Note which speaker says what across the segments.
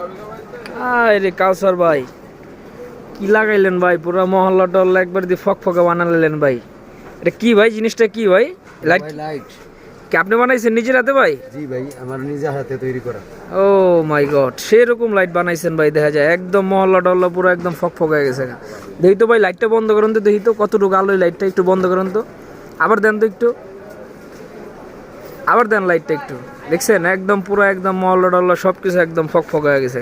Speaker 1: আরে কাউসার ভাই, কি লাগাইলেন ভাই? পুরো মহল্লা টহল্লা একবার দিয়ে ফকফকা বানালেন ভাই। এটা কি ভাই, জিনিসটা কি ভাই? লাইট?
Speaker 2: লাইট
Speaker 1: কি আপনি বানাইছেন নিজের হাতে ভাই?
Speaker 2: জি ভাই, আমার নিজের হাতে তৈরি করা।
Speaker 1: ও মাই গড, সেরকম লাইট বানাইছেন ভাই, দেখা যায় একদম মহল্লা টহল্লা পুরো একদম ফকফক হয়ে গেছে। দেখি তো ভাই, লাইটটা বন্ধ করুন তো, দেখি তো কতটুকু আলো, লাইটটা একটু বন্ধ করুন তো, আবার দেন তো একটু, আবার দেন লাইটটা একটু। দেখছেন একদম পুরো একদম মহল্লা টহল্লা সব কিছু একদম ফকফক হয়ে গেছে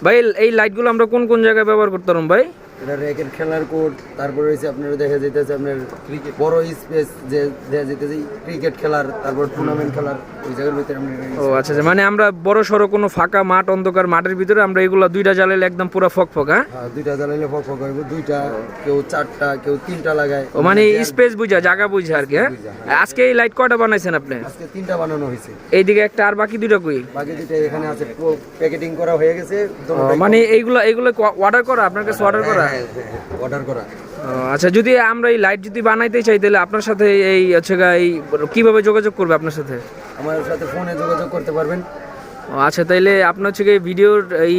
Speaker 1: ভাই। এই লাইটগুলো আমরা কোন কোন জায়গায় ব্যবহার করতে পারবো ভাই?
Speaker 2: এটা র্যাকেট খেলার কোড, তারপর রয়েছে আপনার দেখা যাইতেছে আপনার ক্রিকেট বড় স্পেস যে দেখা যাইতেছে ক্রিকেট খেলার, তারপর টুর্নামেন্ট খেলার ওই জায়গার ভিতরে আমরা।
Speaker 1: ও আচ্ছা আচ্ছা, মানে আমরা বড় সড়ো কোনো ফাঁকা মাঠ, অন্ধকার মাঠের ভিতরে আমরা এগুলো দুইটা জ্বালাইলে একদম পুরো ফকফক। হ্যাঁ,
Speaker 2: দুইটা জ্বালাইলে ফকফক হইব, দুইটা কেউ চারটা কেউ তিনটা লাগায়।
Speaker 1: ও মানে স্পেস বুঝা, জায়গা বুঝা আর কি। হ্যাঁ, আজকে এই লাইট কয়টা বানাইছেন আপনি?
Speaker 2: আজকে তিনটা বানানো হয়েছে।
Speaker 1: এইদিকে একটা, আর বাকি দুইটা কই?
Speaker 2: বাকি দুইটা এখানে আছে, প্যাকেটিং করা হয়ে গেছে।
Speaker 1: মানে এইগুলো অর্ডার করা, আপনার কাছে অর্ডার করা?
Speaker 2: অর্ডার করা।
Speaker 1: আচ্ছা, যদি আমরা এই লাইট যদি বানাইতে চাই তাহলে আপনার সাথে এই হচ্ছে এই কিভাবে যোগাযোগ করবে আপনার সাথে?
Speaker 2: আমার সাথে ফোনে যোগাযোগ করতে পারবেন।
Speaker 1: আচ্ছা, তাইলে আপনার হচ্ছে ভিডিওর এই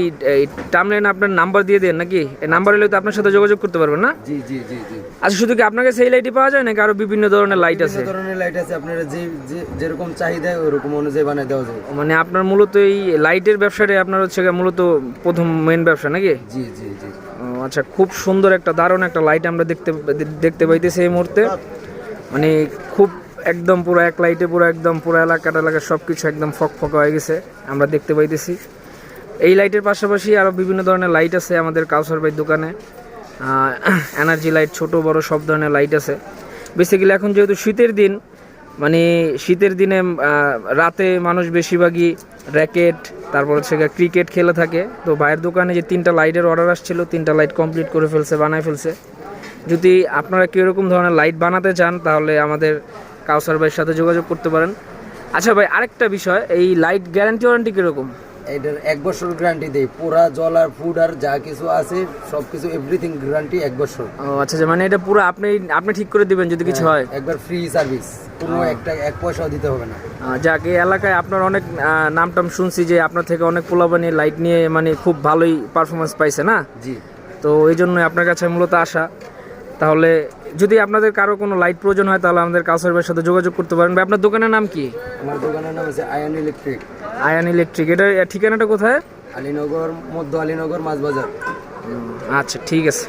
Speaker 1: টাইমলাইনে আপনার নাম্বার দিয়ে দেন নাকি? এই নাম্বার হলে তো আপনার সাথে যোগাযোগ করতে পারবেন না?
Speaker 2: জি জি জি জি।
Speaker 1: আচ্ছা, শুধু কি আপনার কাছে এই লাইটই পাওয়া যায় নাকি আরো বিভিন্ন ধরনের লাইট আছে?
Speaker 2: বিভিন্ন ধরনের লাইট আছে, আপনারা যেরকম চাহিদা ওরকম অনুযায়ী বানিয়ে দেওয়া যাবে।
Speaker 1: মানে আপনার মূলত এই লাইটের ব্যবসাটাই আপনার হচ্ছে মূলত প্রথম মেইন ব্যবসা নাকি?
Speaker 2: জি জি জি।
Speaker 1: আচ্ছা, খুব সুন্দর একটা দারুণ একটা লাইট আমরা দেখতে পাইতেছি এই মুহূর্তে। মানে খুব একদম পুরো এক লাইটে পুরো একদম পুরো এলাকা সব কিছু একদম ফকফকা হয়ে গেছে আমরা দেখতে পাইতেছি। এই লাইটের পাশাপাশি আরও বিভিন্ন ধরনের লাইট আছে আমাদের কাউসার ভাইয়ের দোকানে। এনার্জি লাইট, ছোট বড় সব ধরনের লাইট আছে। বেসিক্যালি এখন যেহেতু শীতের দিন, মানে শীতের দিনে রাতে মানুষ বেশিরভাগই র্যাকেট, তারপর হচ্ছে ক্রিকেট খেলে থাকে। তো ভাইয়ের দোকানে যে 3টা লাইটের অর্ডার আসছিল, 3টা লাইট কমপ্লিট করে ফেলছে, বানায় ফেলছে। যদি আপনারা কীরকম ধরনের লাইট বানাতে চান তাহলে আমাদের কাউসার ভাইয়ের সাথে যোগাযোগ করতে পারেন। আচ্ছা ভাই, আরেকটা বিষয়, এই লাইট গ্যারান্টি ওয়ারেন্টি কীরকম?
Speaker 2: এটার 1 বছর গ্যারান্টি দেয়, পুরা জল আর ফুড আর যা কিছু আছে সব কিছু এভরিথিং গ্যারান্টি 1 বছর।
Speaker 1: ও আচ্ছা, মানে এটা পুরো আপনি ঠিক করে দিবেন যদি কিছু হয়?
Speaker 2: একবার ফ্রি সার্ভিস, কোনো এক পয়সাও দিতে হবে না।
Speaker 1: যাকে এলাকায় আপনার অনেক নামটাম শুনছি যে আপনার থেকে অনেক পোলাপানি লাইট নিয়ে মানে খুব ভালোই পারফরমেন্স পাইছে না?
Speaker 2: জি। তো
Speaker 1: এই জন্যই আপনার কাছে মূলত আসা। তাহলে যদি আপনাদের কারো কোনো লাইট প্রয়োজন হয় তাহলে আমাদের কাউসার ভাইয়ের সাথে যোগাযোগ করতে পারেন। আপনার দোকানের নাম কি?
Speaker 2: আমার দোকানের নাম আছে আয়ান ইলেকট্রিক।
Speaker 1: আয়ান ইলেকট্রিক, এটা ঠিকানাটা কোথায়?
Speaker 2: আলীনগর, মধ্য আলীনগর, মাছ বাজার।
Speaker 1: আচ্ছা, ঠিক আছে।